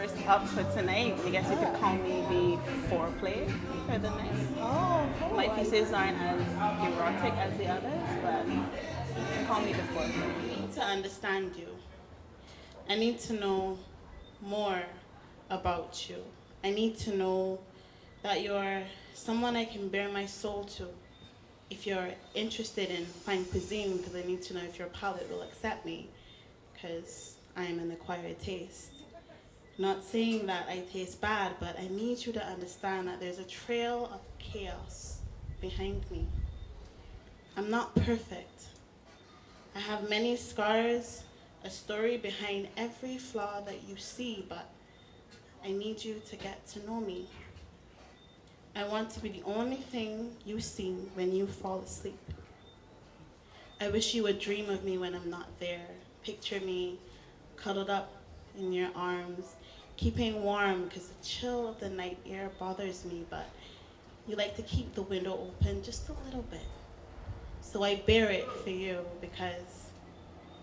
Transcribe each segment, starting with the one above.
first up for tonight. I guess you could call me the foreplay for the night. Oh, cool. My pieces aren't as erotic as the others, but you can call me the foreplay. I need to understand you. I need to know more about you. I need to know that you're someone I can bare my soul to. If you're interested in fine cuisine, because I need to know if your palate will accept me, because I am an acquired taste. Not saying that I taste bad, but I need you to understand that there's a trail of chaos behind me. I'm not perfect. I have many scars, a story behind every flaw that you see, but I need you to get to know me. I want to be the only thing you see when you fall asleep. I wish you would dream of me when I'm not there. Picture me cuddled up in your arms, keeping warm because the chill of the night air bothers me, but you like to keep the window open just a little bit. So I bear it for you because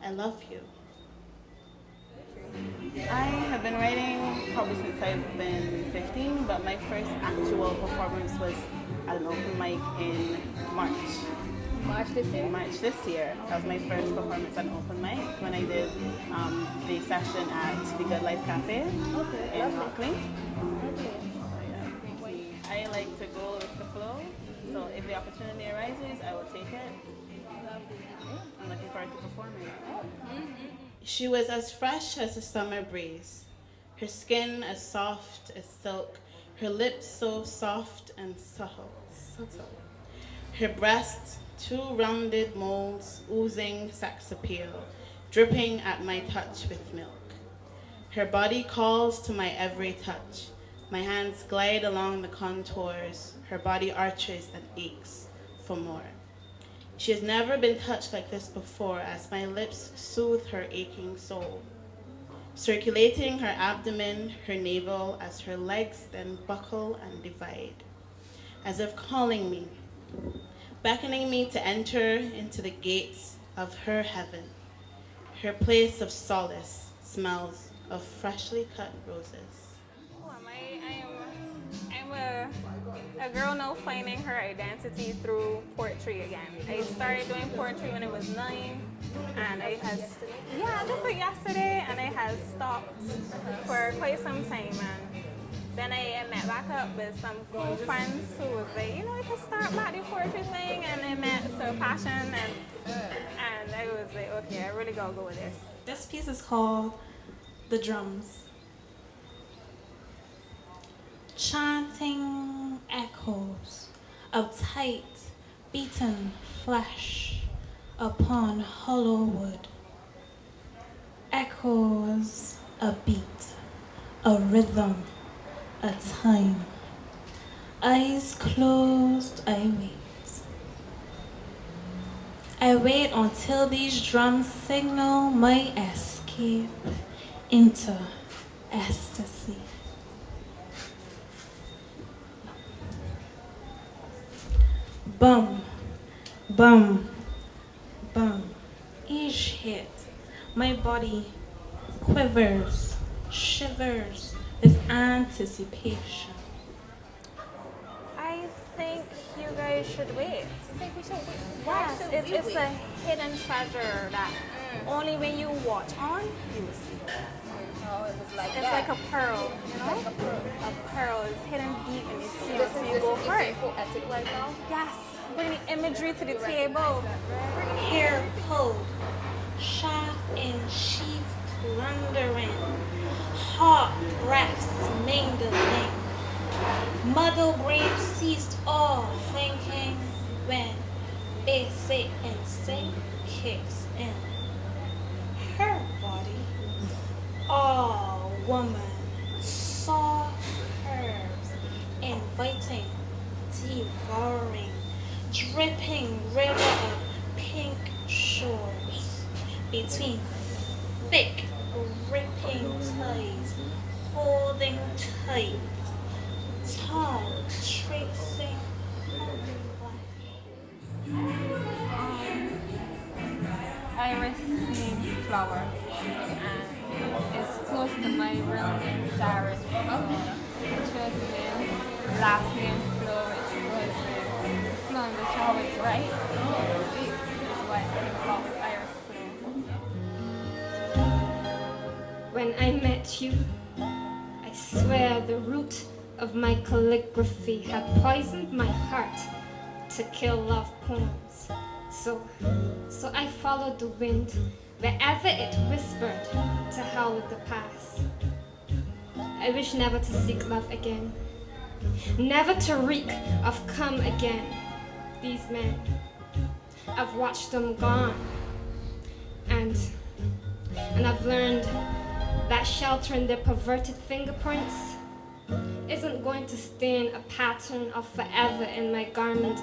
I love you. I have been writing probably since I've been 15, but my first actual performance was at an open mic in March. March this year? March this year. That was my first performance at an open mic when I did the session at the Good Life Cafe in Brooklyn. I like to go with the flow, so if the opportunity arises, I will take it. I'm looking forward to performing. She was as fresh as a summer breeze, her skin as soft as silk, her lips so soft and subtle. Her breasts, two rounded molds oozing sex appeal, dripping at my touch with milk. Her body calls to my every touch. My hands glide along the contours, her body arches and aches for more. She has never been touched like this before as my lips soothe her aching soul, circulating her abdomen, her navel, as her legs then buckle and divide, as if calling me, beckoning me to enter into the gates of her heaven. Her place of solace smells of freshly cut roses. I'm a girl now finding her identity through poetry again. I started doing poetry when I was 9, and I had, just like yesterday, and I had stopped for quite some time. And then I met back up with some cool friends who was like, you can start back the poetry thing, and I met Sir Passion, and I was like, okay, I really gotta go with this. This piece is called The Drums. Chanting echoes of tight, beaten flesh upon hollow wood. Echoes a beat, a rhythm, a time. Eyes closed, I wait. I wait until these drums signal my escape into ecstasy. Bum, bum, bum. Each hit, my body quivers, shivers with anticipation. I think you guys should wait. I think we should wait. Yes, it's a hidden treasure that only when you watch on, you will see. Oh, it was like It's that. like a pearl, Like a pearl. A pearl is hidden deep in the sea, This so is you go for very it. poetic right now. Yes, bring the imagery to the table. Hair pulled, shaft in sheath plundering, hot breaths mingling. Muddle brain ceased all thinking when basic instinct kicks in. Her body, all woman, soft curves, inviting, devouring, dripping river of pink shores between thick, ripping ties, holding tight, tongue tracing I received flower, and It's close to my real name, Sherece. First name, last name, Flo, which was Flo in the show, which right? Is what came about with Iris Flo. When I met you, I swear the root of my calligraphy had poisoned my heart to kill love poems. So I followed the wind wherever it whispered to hell with the past. I wish never to seek love again, never to reek of come again. These men, I've watched them gone, and I've learned that sheltering their perverted fingerprints isn't going to stain a pattern of forever in my garment.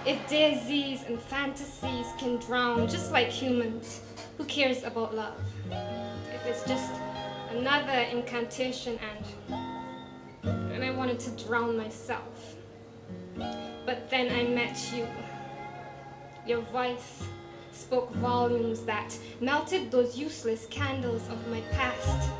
If disease and fantasies can drown just like humans, who cares about love? If it's just another incantation and I wanted to drown myself. But then I met you. Your voice spoke volumes that melted those useless candles of my past.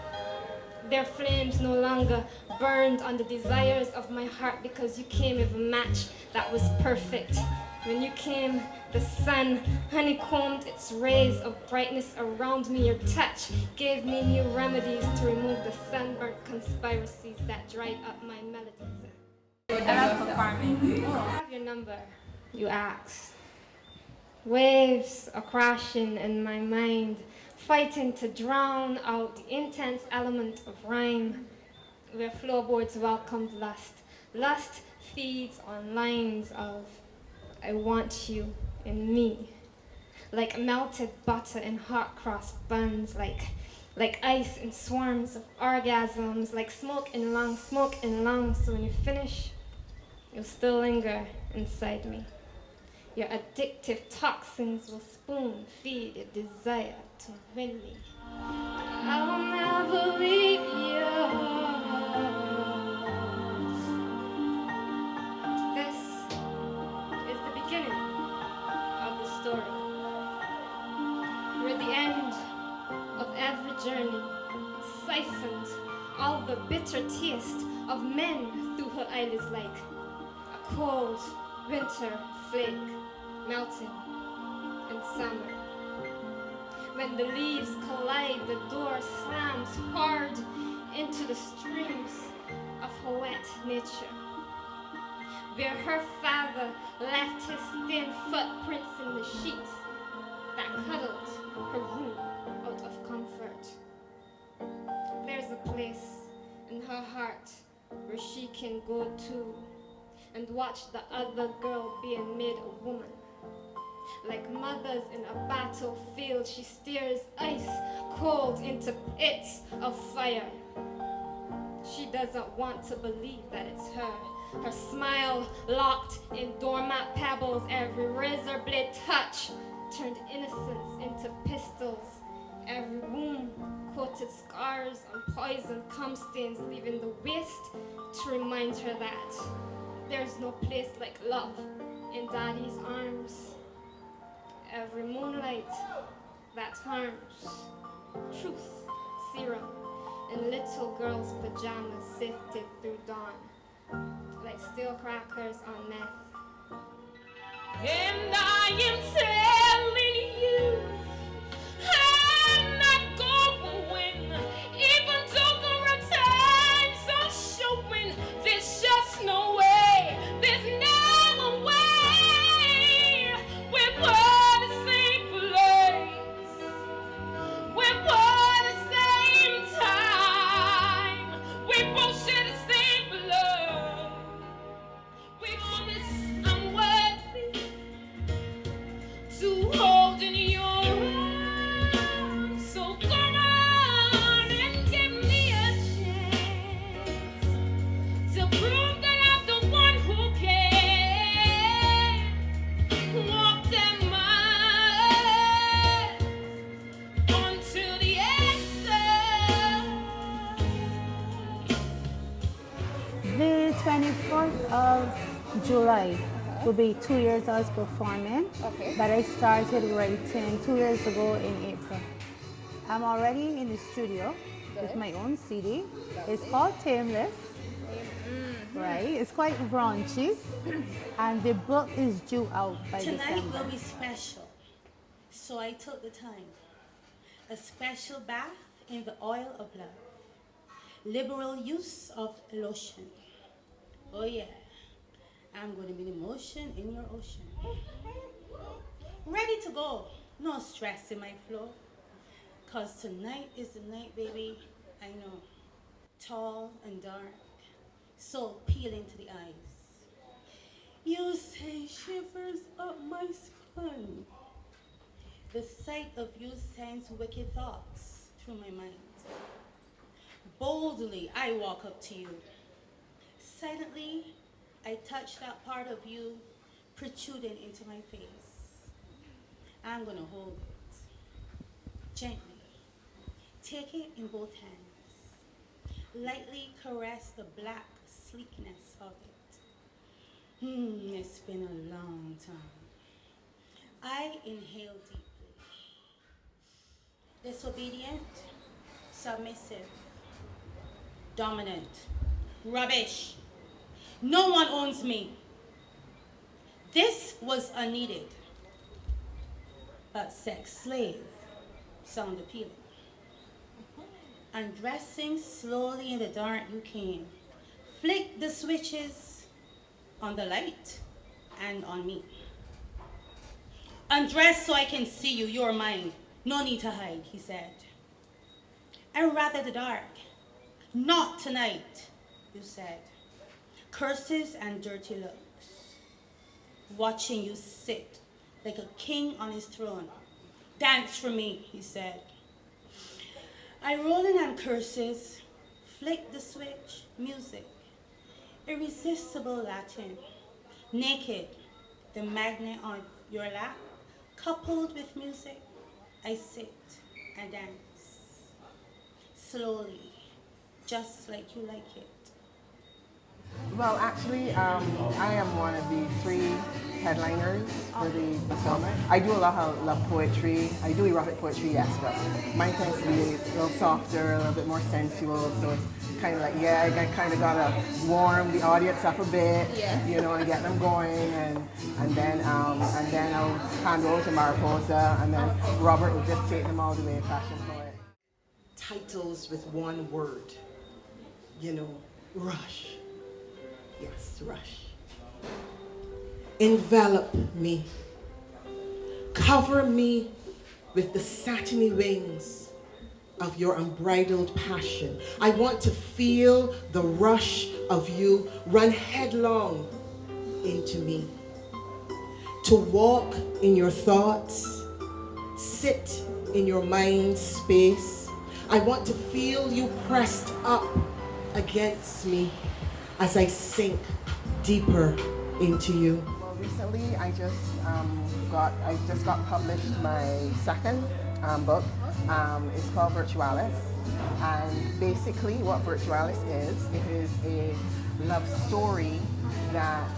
Their flames no longer burned on the desires of my heart because you came with a match that was perfect. When you came, the sun honeycombed its rays of brightness around me. Your touch gave me new remedies to remove the sunburnt conspiracies that dried up my melodies. I love performing. I have your number, you asked. Waves are crashing in my mind, fighting to drown out the intense element of rhyme, where floorboards welcomed lust. Lust feeds on lines of I want you in me, like melted butter in hot-cross buns, like ice in swarms of orgasms, like smoke in lungs, so when you finish, you'll still linger inside me. Your addictive toxins will spoon-feed your desire to win me. I will never leave you. This is the beginning of the story. We're at the end of every journey, siphoned all the bitter taste of men through her eyelids like a cold winter flake melting in summer. When the leaves collide, the door slams hard into the streams of her wet nature, where her father left his thin footprints in the sheets that cuddled her room out of comfort. There's a place in her heart where she can go to and watch the other girl being made a woman. Like mothers in a battlefield, she stares ice cold into pits of fire. She doesn't want to believe that it's her. Her smile locked in doormat pebbles, every razor blade touch turned innocence into pistols. Every wound coated scars on poison cum stains, leaving the waste to remind her that there's no place like love in daddy's arms. Every moonlight that harms, truth serum in little girls' pajamas sifted through dawn, like steel crackers on meth. And I am telling you, I'm not going, even though there are times I'm showing there's just no way, there's no way. We're born the same place, we're born the same time, we both share the same blood. We promise I'm worthy to hold in your arms, so come on and give me a chance to prove that I'm the one who can walk that mile until the answer. The 24th of July will be 2 years I was performing, Okay. but I started writing 2 years ago in April. I'm already in the studio with my own CD. It's called Tameless. Right? It's quite raunchy. And the book is due out by Tonight December. will be special. So I took the time. A special bath in the oil of love. Liberal use of lotion. Oh yeah. I'm going to be the motion in your ocean. Ready to go. No stress in my flow. Cause tonight is the night, baby. I know. Tall and dark. So peeling to the eyes. You send shivers up my spine. The sight of you sends wicked thoughts through my mind. Boldly, I walk up to you. Silently, I touch that part of you protruding into my face. I'm gonna hold it gently. Take it in both hands. Lightly caress the black sleekness of it. It's been a long time. I inhale deeply. Disobedient, submissive, dominant, rubbish. No one owns me. This was unneeded. But sex slave sound appealing. Undressing slowly in the dark you came. Flick the switches on the light and on me. Undress so I can see you, you're mine. No need to hide, he said. I'd rather the dark. Not tonight, you said. Curses and dirty looks. Watching you sit like a king on his throne. Dance for me, he said. I roll in on curses, flick the switch, music. Irresistible Latin. Naked, the magnet on your lap. Coupled with music, I sit and dance. Slowly, just like you like it. Well, actually, I am one of the 3 headliners for the summit. I do a lot of love poetry. I do erotic poetry, yes, but mine tends to be a little softer, a little bit more sensual. So it's kind of like, yeah, I kind of gotta warm the audience up a bit, you know, and get them going, and then I'll hand over to MARIPOSA, and then Robert will just take them all the way, fashion poet. Titles with one word, you know, rush. Yes, rush. Envelop me. Cover me with the satiny wings of your unbridled passion. I want to feel the rush of you run headlong into me. To walk in your thoughts, sit in your mind space. I want to feel you pressed up against me as I sink deeper into you. Well, recently I just got published my 2nd book. It's called Virtualis, and basically what Virtualis is, it is a love story that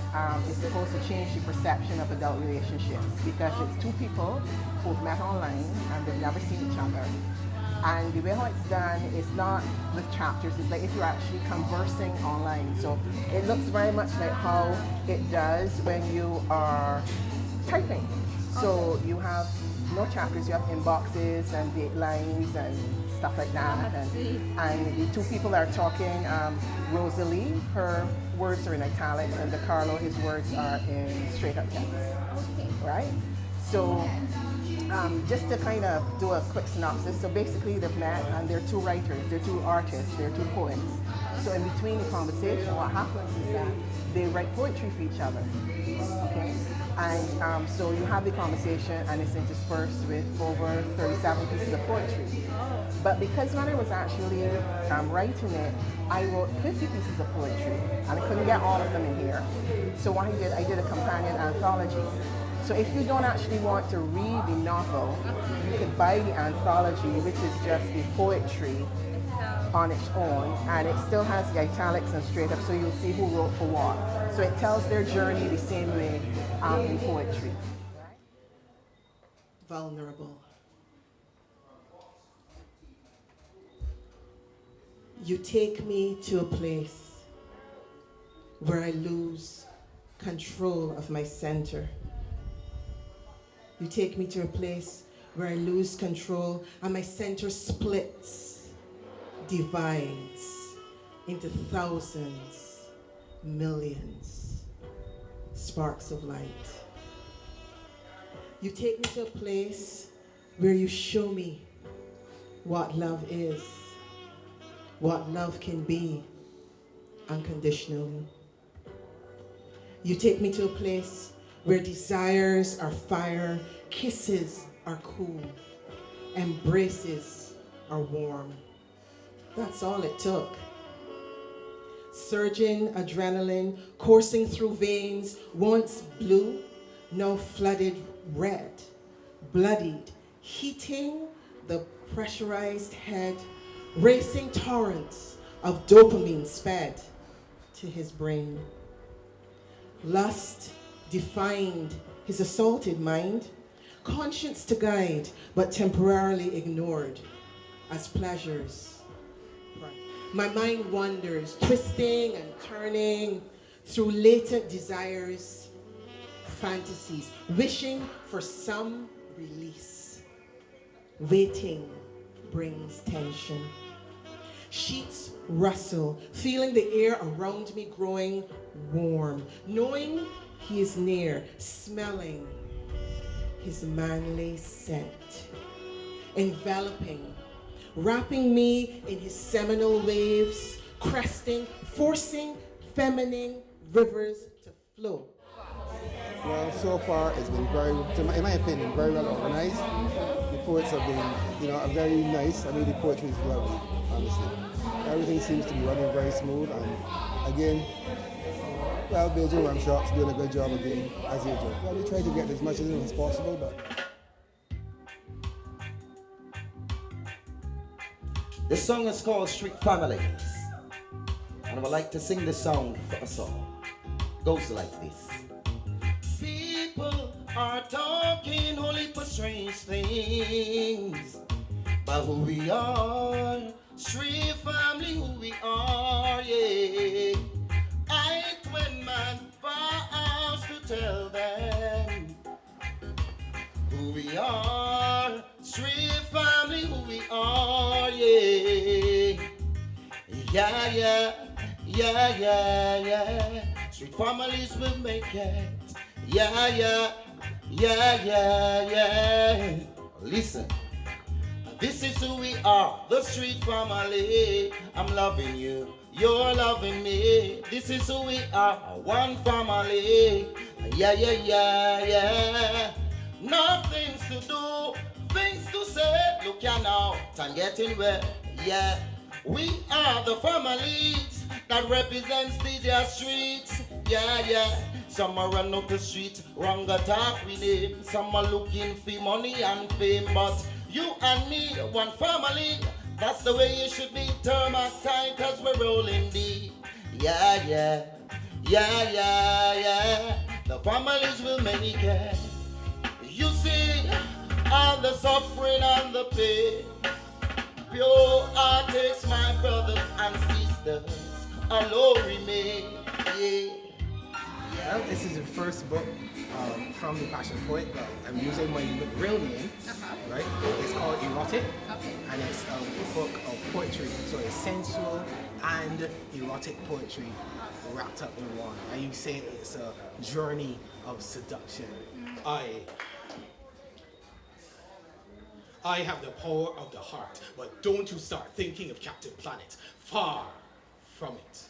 is supposed to change the perception of adult relationships, because it's 2 people who've met online and they've never seen each other. And the way how it's done is not with chapters, it's like if you're actually conversing online. So it looks very much like how it does when you are typing. So you have no chapters, you have inboxes and date lines and stuff like that. And the 2 people are talking. Rosalie, her words are in italics, and DeCarlo, his words are in straight up text. Right? So just to kind of do a quick synopsis, so basically they've met and they're 2 writers, they're 2 artists, they're 2 poets. So in between the conversation, what happens is that they write poetry for each other, okay? And so you have the conversation and it's interspersed with over 37 pieces of poetry. But because when I was actually writing it, I wrote 50 pieces of poetry and I couldn't get all of them in here. So what I did a companion anthology. So if you don't actually want to read the novel, you could buy the anthology, which is just the poetry on its own, and it still has the italics and straight up, so you'll see who wrote for what. So it tells their journey the same way in poetry. Vulnerable. You take me to a place where I lose control of my center. You take me to a place where I lose control and my center splits, divides into thousands, millions, sparks of light. You take me to a place where you show me what love is, what love can be unconditionally. You take me to a place where desires are fire, kisses are cool, embraces are warm. That's all it took. Surging adrenaline coursing through veins, once blue, now flooded red, bloodied, heating the pressurized head, racing torrents of dopamine sped to his brain. Lust defined his assaulted mind, conscience to guide, but temporarily ignored as pleasures. My mind wanders, twisting and turning through latent desires, fantasies, wishing for some release. Waiting brings tension. Sheets rustle, feeling the air around me growing warm, knowing he is near, smelling his manly scent, enveloping, wrapping me in his seminal waves, cresting, forcing feminine rivers to flow. Well, so far it's been in my opinion, very well organized. The poets have been, very nice. I mean, the poetry is lovely, honestly. Everything seems to be running very smooth, and again, well, Bajan Workshop's doing a good job again, as usual. Well, we try to get as much as possible, but... This song is called Street Families, and I would like to sing this song for us all. Goes like this. People are talking only for strange things, but who we are, street family, who we are, yeah. I Twinman vows to tell them who we are, street family, who we are, yeah. Yeah, yeah, yeah, yeah, yeah. Street families will make it. Yeah, yeah, yeah, yeah, yeah. Listen, this is who we are, the street family. I'm loving you, you're loving me. This is who we are, one family. Yeah, yeah, yeah, yeah. Nothing to do, things to say. Look ya now, time getting wet. Yeah, we are the families that represents these streets. Yeah, yeah. Some are run up the street, wrong attack we name. Some are looking for money and fame, but you and me, one family. That's the way it should be. Term at time, cause we're rolling deep. Yeah, yeah, yeah, yeah, yeah. The families will make it. You see, all the suffering and the pain. Pure heart takes my brothers and sisters. Alone remain, yeah. Well, this is the first book from the Passion Poet. I'm using my real name, right? It's called Erotic, and it's a book of poetry. So it's sensual and erotic poetry wrapped up in one. And you say it's a journey of seduction. I have the power of the heart, but don't you start thinking of Captain Planet. Far from it.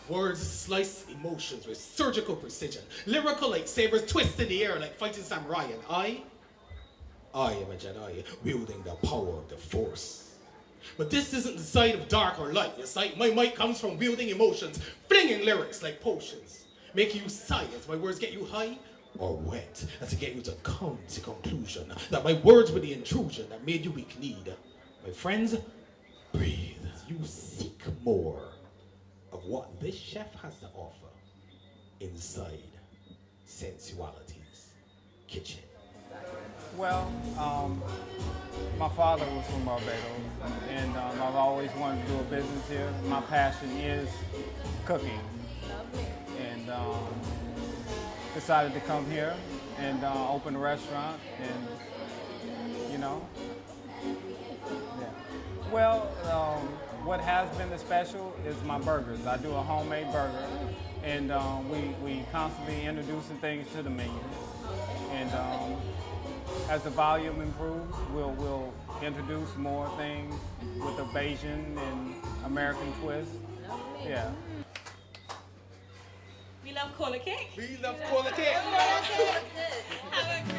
Words slice emotions with surgical precision. Lyrical lightsabers twist in the air like fighting samurai. And I am a Jedi wielding the power of the Force. But this isn't the side of dark or light. You sight, my might comes from wielding emotions, flinging lyrics like potions, making you sigh as my words get you high or wet, as to get you to come to conclusion that my words were the intrusion that made you weak-kneed. My friends, breathe. You seek more of what this chef has to offer inside Sensuality's kitchen. Well, My father was from Barbados, and I've always wanted to do a business here. My passion is cooking, and decided to come here and open a restaurant, and you know, yeah. Well, what has been the special is my burgers. I do a homemade burger, and we constantly introducing things to the menu, and as the volume improves, we'll introduce more things with a Bajan and American twist. Yeah. We love Kola cake. We love Kola cake. Have a